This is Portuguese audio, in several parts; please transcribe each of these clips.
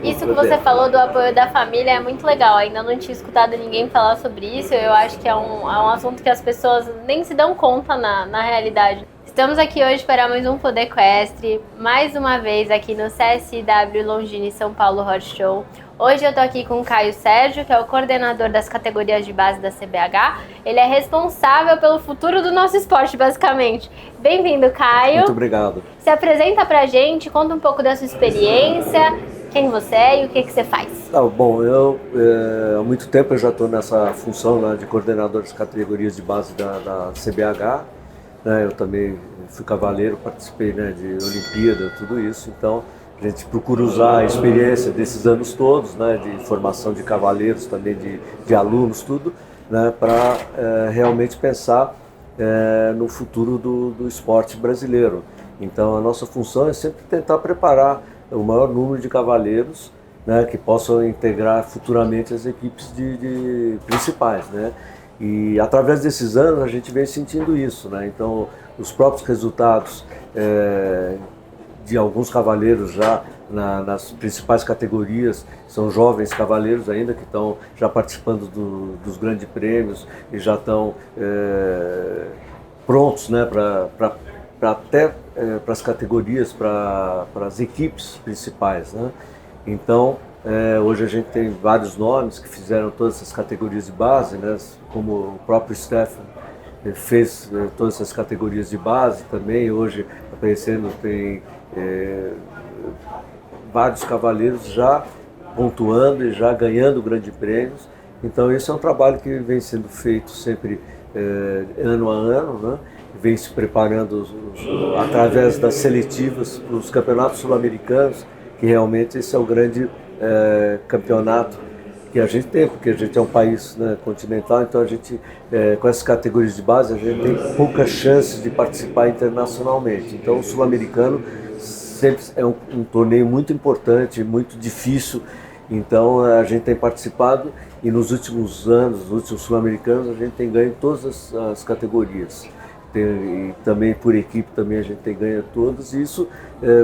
Isso que você falou do apoio da família é muito legal. Ainda não tinha escutado ninguém falar sobre isso. Eu acho que é um assunto que as pessoas nem se dão conta na realidade. Estamos aqui hoje para mais um Poder Equestre, mais uma vez aqui no CSW Longini São Paulo Horse Show. Hoje eu tô aqui com o Caio Sérgio, que é o coordenador das categorias de base da CBH. Ele é responsável pelo futuro do nosso esporte, basicamente. Bem-vindo, Caio. Muito obrigado. Se apresenta pra gente, conta um pouco da sua experiência, quem você é e o que você faz. Bom, há muito tempo eu já estou nessa função, né, de coordenador das categorias de base da CBH. Eu também fui cavaleiro, participei, né, de Olimpíada, tudo isso. Então a gente procura usar a experiência desses anos todos, né, de formação de cavaleiros, também de alunos, tudo, né, para realmente pensar no futuro do esporte brasileiro. Então a nossa função é sempre tentar preparar o maior número de cavaleiros, né, que possam integrar futuramente as equipes principais, né? E através desses anos a gente vem sentindo isso, né? Então os próprios resultados de alguns cavaleiros já nas principais categorias, são jovens cavaleiros ainda que estão já participando dos grandes prêmios e já estão prontos, né, para as categorias, para as equipes principais, né? Então hoje a gente tem vários nomes que fizeram todas essas categorias de base, né? Como o próprio Stefan fez todas essas categorias de base também. Hoje aparecendo tem vários cavaleiros já pontuando e já ganhando grandes prêmios. Então esse é um trabalho que vem sendo feito sempre ano a ano, né? Vem se preparando através das seletivas para os campeonatos sul-americanos, que realmente esse é o grande campeonato que a gente tem, porque a gente é um país, né, continental, então a gente, com essas categorias de base, a gente tem poucas chances de participar internacionalmente. Então o sul-americano sempre é um torneio muito importante, muito difícil, então a gente tem participado e nos últimos anos, nos últimos sul-americanos, a gente tem ganho todas as categorias. E também por equipe também a gente tem ganho todas, e isso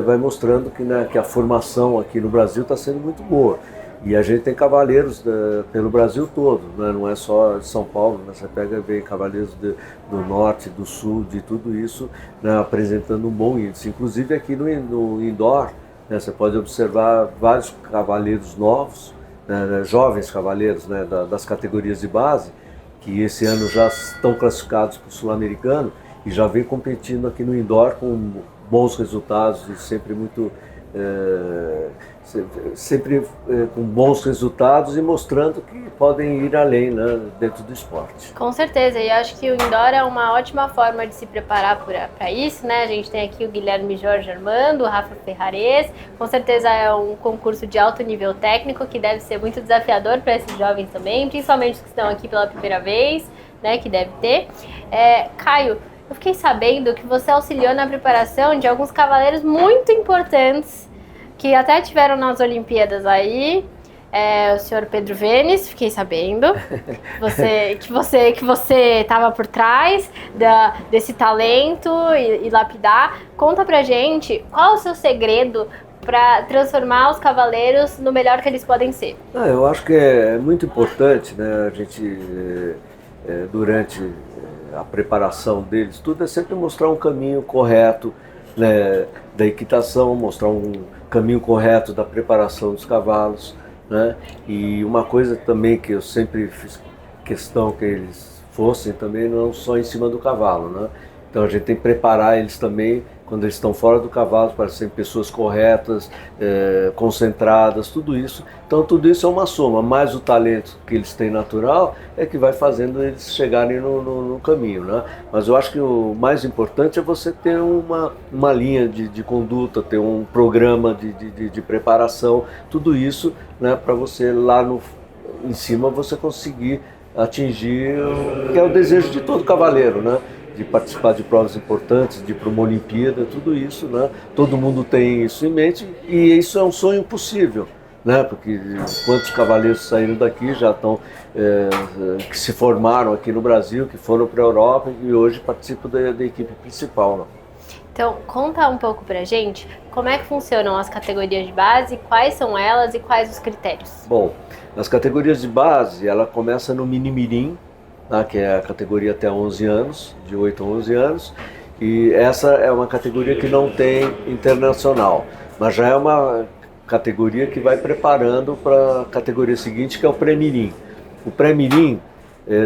vai mostrando que a formação aqui no Brasil está sendo muito boa. E a gente tem cavaleiros pelo Brasil todo, né? Não é só de São Paulo, né? Você pega bem cavaleiros do norte, do sul, de tudo isso, né? Apresentando um bom índice. Inclusive aqui no indoor, né? Você pode observar vários cavaleiros novos, né? Jovens cavaleiros, né? Das categorias de base, que esse ano já estão classificados para o sul-americano e já vem competindo aqui no indoor com bons resultados e sempre muito com bons resultados e mostrando que podem ir além, né, dentro do esporte. Com certeza, e eu acho que o indoor é uma ótima forma de se preparar para isso, né? A gente tem aqui o Guilherme Jorge Armando, o Rafa Ferrares, com certeza é um concurso de alto nível técnico que deve ser muito desafiador para esses jovens também, principalmente os que estão aqui pela primeira vez, né, que deve ter. Caio, eu fiquei sabendo que você auxiliou na preparação de alguns cavaleiros muito importantes que até tiveram nas Olimpíadas aí. O senhor Pedro Venes, fiquei sabendo que você estava por trás desse talento e lapidar. Conta pra gente qual é o seu segredo para transformar os cavaleiros no melhor que eles podem ser. Eu acho que é muito importante, né, a gente durante a preparação deles, tudo é sempre mostrar um caminho correto, né, da equitação, mostrar um caminho correto da preparação dos cavalos, né? E uma coisa também que eu sempre fiz questão que eles fossem também não só em cima do cavalo, né? Então a gente tem que preparar eles também quando eles estão fora do cavalo para serem pessoas corretas, concentradas, tudo isso. Então tudo isso é uma soma, mais o talento que eles têm natural é que vai fazendo eles chegarem no caminho, né? Mas eu acho que o mais importante é você ter uma linha de conduta, ter um programa de preparação, tudo isso, né, para você lá em cima você conseguir atingir o que é o desejo de todo cavaleiro, né? De participar de provas importantes, de ir para uma Olimpíada, tudo isso, né? Todo mundo tem isso em mente e isso é um sonho possível, né? Porque quantos cavaleiros saíram daqui já estão, que se formaram aqui no Brasil, que foram para a Europa e hoje participam da equipe principal, né? Então, conta um pouco pra gente como é que funcionam as categorias de base, quais são elas e quais os critérios. Bom, nas categorias de base, ela começa no mini-mirim, tá, que é a categoria até 11 anos, de 8 a 11 anos, e essa é uma categoria que não tem internacional, mas já é uma categoria que vai preparando para a categoria seguinte, que é o pré-mirim. O pré-mirim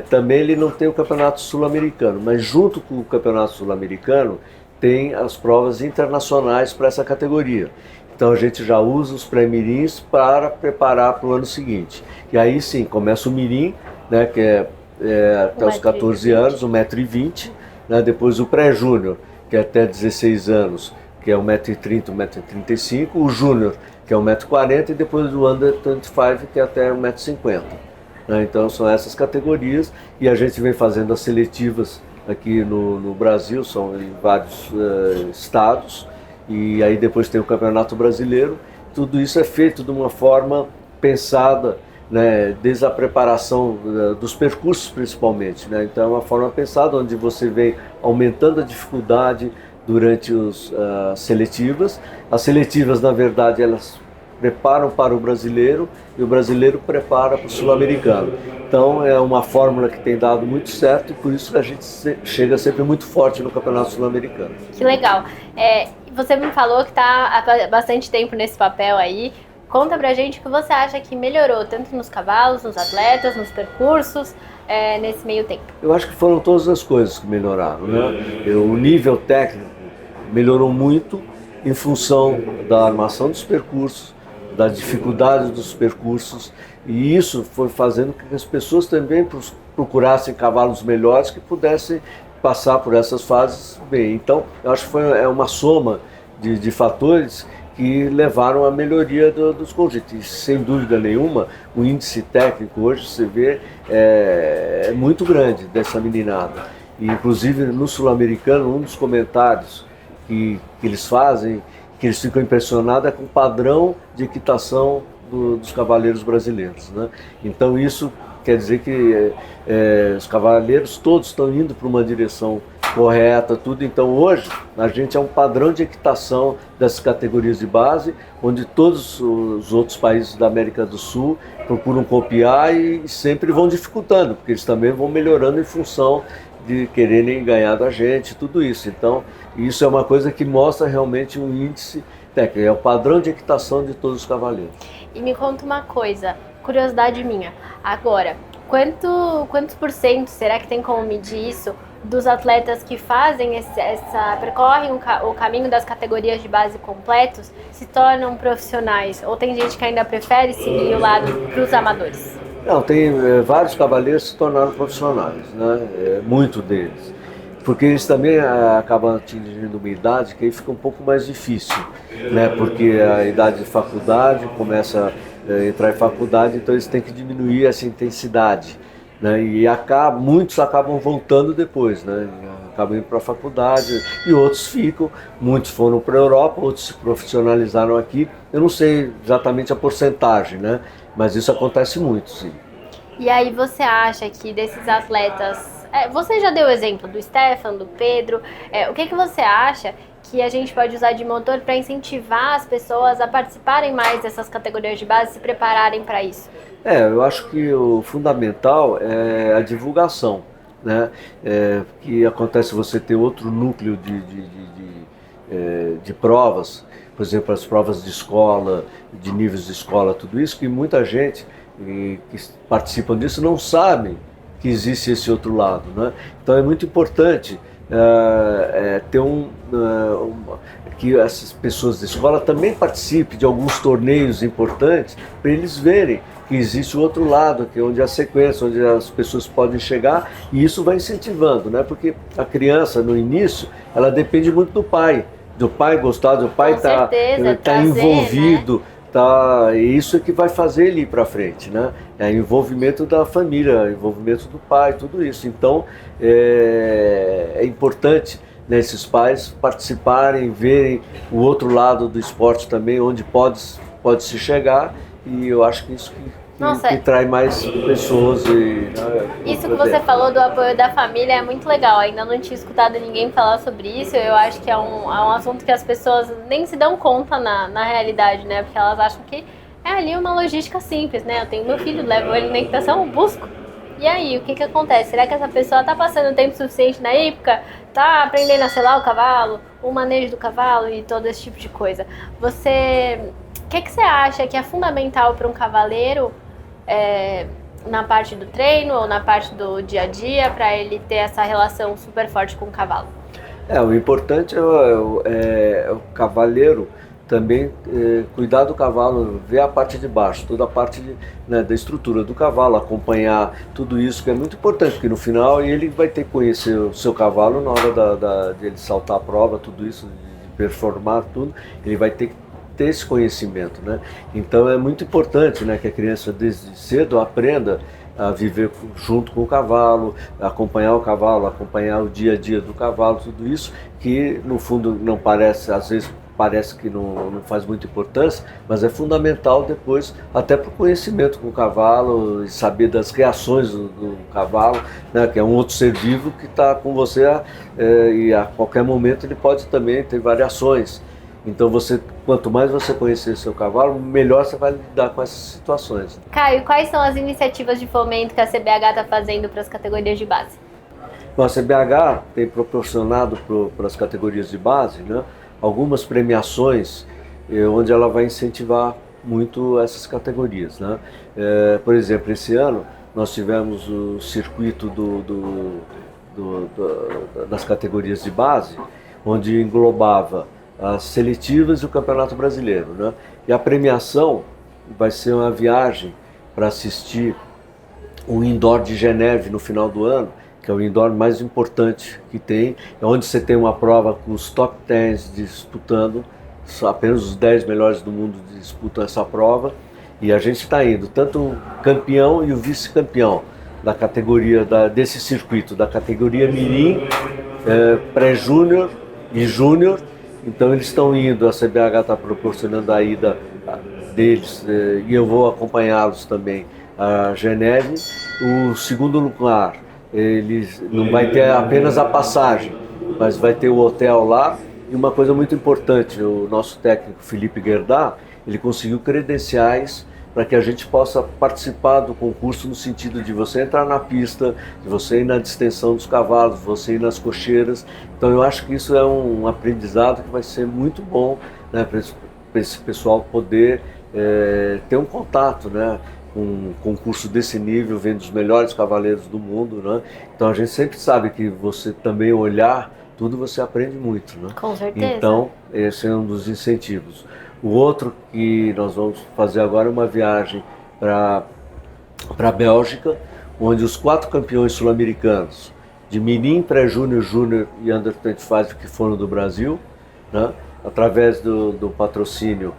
também ele não tem o campeonato sul-americano, mas junto com o campeonato sul-americano tem as provas internacionais para essa categoria. Então a gente já usa os pré-mirins para preparar para o ano seguinte. E aí sim, começa o mirim, né, que é até os 14 anos, 1,20 m, né, depois o pré-júnior, que é até 16 anos, que é 1,30 m, 1,35 m, o júnior, que é 1,40 m, e depois o under 25, que é até 1,50 m. Né, então são essas categorias, e a gente vem fazendo as seletivas aqui no Brasil, são em vários estados, e aí depois tem o Campeonato Brasileiro. Tudo isso é feito de uma forma pensada, né, desde a preparação dos percursos principalmente, né? Então é uma forma pensada onde você vem aumentando a dificuldade durante as seletivas. As seletivas, na verdade, elas preparam para o brasileiro e o brasileiro prepara para o sul-americano. Então é uma fórmula que tem dado muito certo e por isso a gente chega sempre muito forte no Campeonato Sul-Americano. Que legal. Você me falou que está há bastante tempo nesse papel aí. Conta pra gente o que você acha que melhorou, tanto nos cavalos, nos atletas, nos percursos, nesse meio tempo. Eu acho que foram todas as coisas que melhoraram, né? O nível técnico melhorou muito em função da armação dos percursos, da dificuldade dos percursos, e isso foi fazendo com que as pessoas também procurassem cavalos melhores que pudessem passar por essas fases bem. Então, eu acho que foi uma soma de fatores que levaram à melhoria dos conjuntos. E, sem dúvida nenhuma, o índice técnico hoje, você vê, é muito grande dessa meninada. E, inclusive, no sul-americano, um dos comentários que eles fazem, que eles ficam impressionados, é com o padrão de equitação dos cavaleiros brasileiros, né? Então isso quer dizer que os cavaleiros todos estão indo para uma direção correta, tudo. Então hoje a gente é um padrão de equitação das categorias de base, onde todos os outros países da América do Sul procuram copiar e sempre vão dificultando, porque eles também vão melhorando em função de quererem ganhar da gente, tudo isso. Então isso é uma coisa que mostra realmente um índice técnico, é o padrão de equitação de todos os cavaleiros. E me conta uma coisa, curiosidade minha, agora, quantos por cento, será que tem como medir isso, dos atletas que fazem percorrem o caminho das categorias de base completos se tornam profissionais? Ou tem gente que ainda prefere seguir o lado para os amadores? Não, tem vários cavaleiros que se tornaram profissionais, né? Muito deles. Porque eles também acabam atingindo uma idade que aí fica um pouco mais difícil, né? Porque a idade de faculdade começa a entrar em faculdade, então eles têm que diminuir essa intensidade, né? E muitos acabam voltando depois, né? Acabam indo para a faculdade e outros ficam. Muitos foram para a Europa, outros se profissionalizaram aqui. Eu não sei exatamente a porcentagem, né? Mas isso acontece muito, sim. E aí você acha que desses atletas... você já deu o exemplo do Stefan, do Pedro. O que você acha que a gente pode usar de motor para incentivar as pessoas a participarem mais dessas categorias de base, se prepararem para isso? Eu acho que o fundamental é a divulgação, né? Que acontece você ter outro núcleo de provas, por exemplo, as provas de escola, de níveis de escola, tudo isso, que muita gente que participam disso não sabe que existe esse outro lado, né? Então é muito importante ter que essas pessoas da escola também participem de alguns torneios importantes para eles verem que existe o outro lado, que é onde a sequência, onde as pessoas podem chegar, e isso vai incentivando, né? Porque a criança no início ela depende muito do pai gostar, do pai tá envolvido, né? Isso é que vai fazer ele ir para frente, né? É envolvimento da família, envolvimento do pai, tudo isso. Então é importante, né, esses pais participarem, verem o outro lado do esporte também, onde pode se chegar, e eu acho que isso que Nossa, que traz mais pessoas. Isso que você falou do apoio da família é muito legal. Ainda não tinha escutado ninguém falar sobre isso. Eu acho que é um assunto que as pessoas nem se dão conta na realidade, né? Porque elas acham que é ali uma logística simples, né? Eu tenho meu filho, levo ele na equitação, busco. E aí, o que que Será que essa pessoa tá passando tempo suficiente na hípica? Tá aprendendo a selar o cavalo, o manejo do cavalo e todo esse tipo de coisa? O que você acha que é fundamental para um cavaleiro na parte do treino ou na parte do dia a dia para ele ter essa relação super forte com o cavalo? O importante é o cavaleiro também cuidar do cavalo, ver a parte de baixo, toda a parte da estrutura do cavalo, acompanhar tudo isso que é muito importante, porque no final ele vai ter que conhecer o seu cavalo na hora de ele saltar a prova, tudo isso, de performar tudo, ele vai ter que ter esse conhecimento, né? Então é muito importante, né, que a criança desde cedo aprenda a viver junto com o cavalo, acompanhar o cavalo, acompanhar o dia a dia do cavalo, tudo isso que no fundo não parece, às vezes parece que não faz muita importância, mas é fundamental depois até para o conhecimento com o cavalo e saber das reações do cavalo, né, que é um outro ser vivo que está com você e a qualquer momento ele pode também ter variações. Então quanto mais você conhecer seu cavalo, melhor você vai lidar com essas situações. Caio, quais são as iniciativas de fomento que a CBH está fazendo para as categorias de base? Bom, a CBH tem proporcionado para as categorias de base, né, algumas premiações onde ela vai incentivar muito essas categorias, né? Por exemplo, esse ano nós tivemos o circuito das categorias de base, onde englobava as seletivas e o Campeonato Brasileiro, né? E a premiação vai ser uma viagem para assistir o Indoor de Geneve no final do ano, que é o indoor mais importante que tem, é onde você tem uma prova com os top 10 disputando, apenas os 10 melhores do mundo disputam essa prova, e a gente está indo, tanto o campeão e o vice-campeão da categoria desse circuito, da categoria Mirim, pré-júnior e júnior. Então eles estão indo, a CBH está proporcionando a ida deles e eu vou acompanhá-los também a Geneve. O segundo lugar, eles não vai ter apenas a passagem, mas vai ter o hotel lá. E uma coisa muito importante, o nosso técnico Felipe Guerdá, ele conseguiu credenciais para que a gente possa participar do concurso no sentido de você entrar na pista, de você ir na distensão dos cavalos, você ir nas cocheiras. Então eu acho que isso é um aprendizado que vai ser muito bom, né, para esse pessoal poder ter um contato, né, com um concurso desse nível, vendo os melhores cavaleiros do mundo, né? Então a gente sempre sabe que você também olhar tudo, você aprende muito, né? Com certeza. Então esse é um dos incentivos. O outro que nós vamos fazer agora é uma viagem para a Bélgica, onde os 4 campeões sul-americanos de Mirim, pré-júnior, júnior e under 25 que foram do Brasil, né, através do patrocínio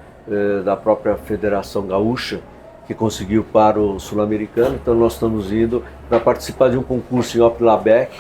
da própria Federação Gaúcha, que conseguiu para o sul-americano. Então nós estamos indo para participar de um concurso em Oplabec,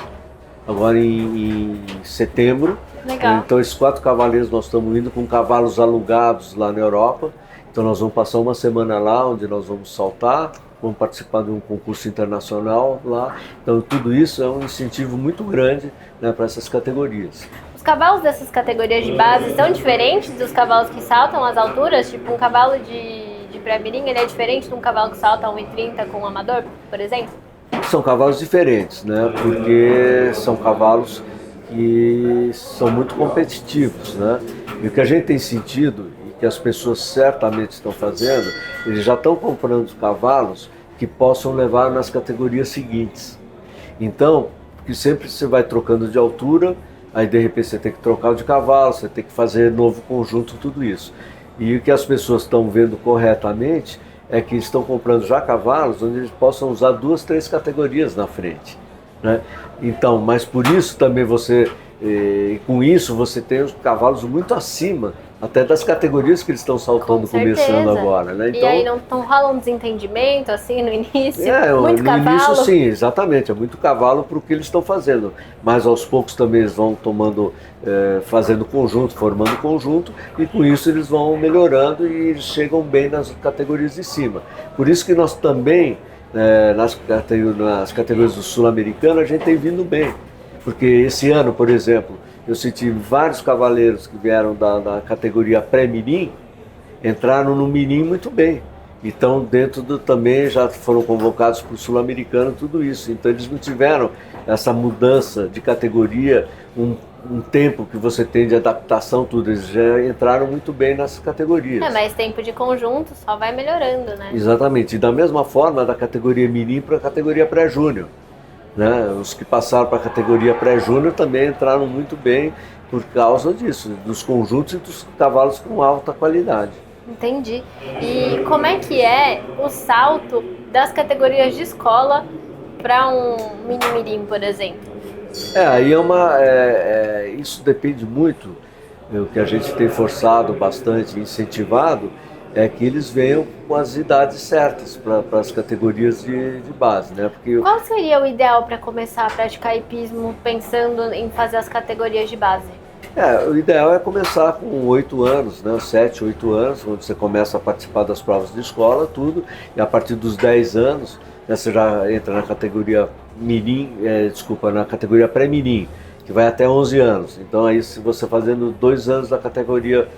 agora em setembro. Legal. Então esses 4 cavaleiros nós estamos indo com cavalos alugados lá na Europa. Então nós vamos passar uma semana lá, onde nós vamos saltar, vamos participar de um concurso internacional lá. Então tudo isso é um incentivo muito grande, né, para essas categorias. Os cavalos dessas categorias de base são diferentes dos cavalos que saltam as alturas? Tipo, um cavalo de pré-mirim, ele é diferente de um cavalo que salta 1,30 com um amador, por exemplo? São cavalos diferentes, né? Porque são cavalos que são muito competitivos, né? E o que a gente tem sentido, e que as pessoas certamente estão fazendo, eles já estão comprando cavalos que possam levar nas categorias seguintes. Então, porque sempre você vai trocando de altura, aí de repente você tem que trocar de cavalo, você tem que fazer novo conjunto, tudo isso. E o que as pessoas estão vendo corretamente é que estão comprando já cavalos onde eles possam usar 2, 3 categorias na frente, né? Então, mas por isso também com isso você tem os cavalos muito acima até das categorias que eles estão saltando, começando agora, né? Então, e aí não rola um desentendimento assim no início? Muito no cavalo? Início sim, exatamente, é muito cavalo para o que eles estão fazendo, mas aos poucos também eles vão tomando, fazendo conjunto, formando conjunto, e com isso eles vão melhorando e eles chegam bem nas categorias de cima. Por isso que nós também, nas categorias do sul-americano, a gente tem vindo bem, porque esse ano, por exemplo, eu senti vários cavaleiros que vieram da categoria pré-mirim, entraram no mirim muito bem. Então, também já foram convocados para o sul-americano, tudo isso. Então, eles não tiveram essa mudança de categoria, um tempo que você tem de adaptação, tudo. Eles já entraram muito bem nessas categorias. Mas tempo de conjunto só vai melhorando, né? Exatamente. E da mesma forma, da categoria mirim para a categoria pré-júnior. Né? Os que passaram para a categoria pré-júnior também entraram muito bem por causa disso, dos conjuntos e dos cavalos com alta qualidade. Entendi. E como é que é o salto das categorias de escola para um mini-mirim, por exemplo? Aí isso depende muito, o que a gente tem forçado bastante, incentivado, é que eles venham com as idades certas para as categorias de base, né? Porque qual seria o ideal para começar a praticar hipismo pensando em fazer as categorias de base? O ideal é começar com 8 anos, né? 7, 8 anos, onde você começa a participar das provas de escola, tudo, e a partir dos 10 anos, né, você já entra na categoria mirim, na categoria pré-mirim, que vai até 11 anos. Então aí, se você fazendo 2 anos da categoria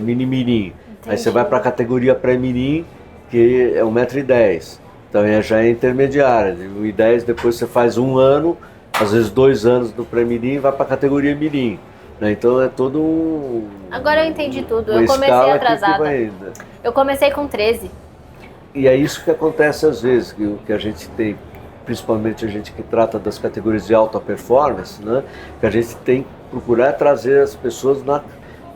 mini-mirim, aí você vai para a categoria pré-mirim, que é 1,10 m. Então já é intermediária, de 1,10 m, depois você faz 1 ano, às vezes 2 anos do pré-mirim e vai para a categoria mirim. Né? Então é todo um... Agora eu entendi tudo, eu comecei atrasada. Eu comecei com 13. E é isso que acontece às vezes, que a gente tem, principalmente a gente que trata das categorias de alta performance, né? Que a gente tem que procurar trazer as pessoas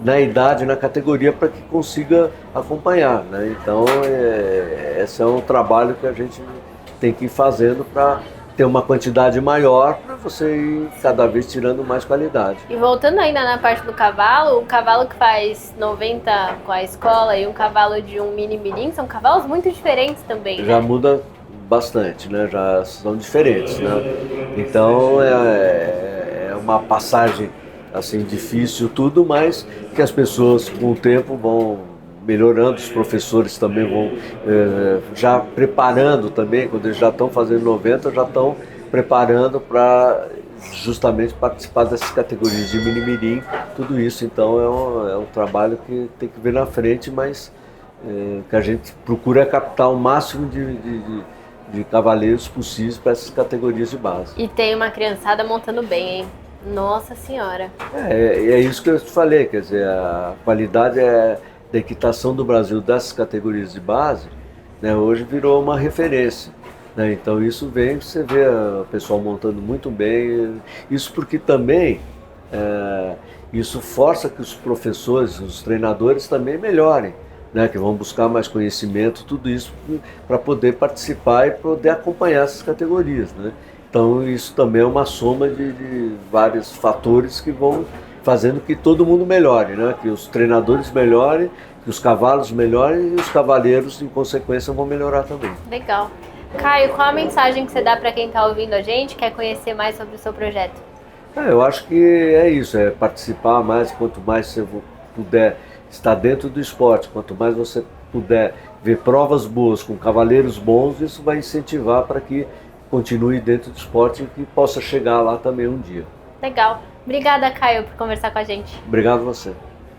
na idade, na categoria, para que consiga acompanhar, né? Então, esse é um trabalho que a gente tem que ir fazendo para ter uma quantidade maior, para você ir cada vez tirando mais qualidade. E voltando ainda na parte do cavalo, o cavalo que faz 90 com a escola e um cavalo de um mini-mirim são cavalos muito diferentes também, Já né? muda bastante, né? Já são diferentes, né? Então, é uma passagem assim, difícil tudo, mas que as pessoas com o tempo vão melhorando, os professores também vão já preparando também, quando eles já estão fazendo 90, já estão preparando para justamente participar dessas categorias de mini-mirim, tudo isso. Então é um trabalho que tem que ver na frente, mas que a gente procura captar o máximo de cavaleiros possíveis para essas categorias de base. E tem uma criançada montando bem, hein? Nossa Senhora! É isso que eu te falei, quer dizer, a qualidade da equitação do Brasil dessas categorias de base, né, hoje virou uma referência. Né? Então isso vem, você vê o pessoal montando muito bem, isso porque também isso força que os professores, os treinadores também melhorem, né, que vão buscar mais conhecimento, tudo isso para poder participar e poder acompanhar essas categorias, né? Então isso também é uma soma de vários fatores que vão fazendo que todo mundo melhore, né? Que os treinadores melhorem, que os cavalos melhorem e os cavaleiros, em consequência, vão melhorar também. Legal. Caio, qual a mensagem que você dá para quem está ouvindo a gente, quer conhecer mais sobre o seu projeto? Eu acho que é isso, é participar mais, quanto mais você puder estar dentro do esporte, quanto mais você puder ver provas boas com cavaleiros bons, isso vai incentivar para que continue dentro do esporte e que possa chegar lá também um dia. Legal. Obrigada, Caio, por conversar com a gente. Obrigado a você.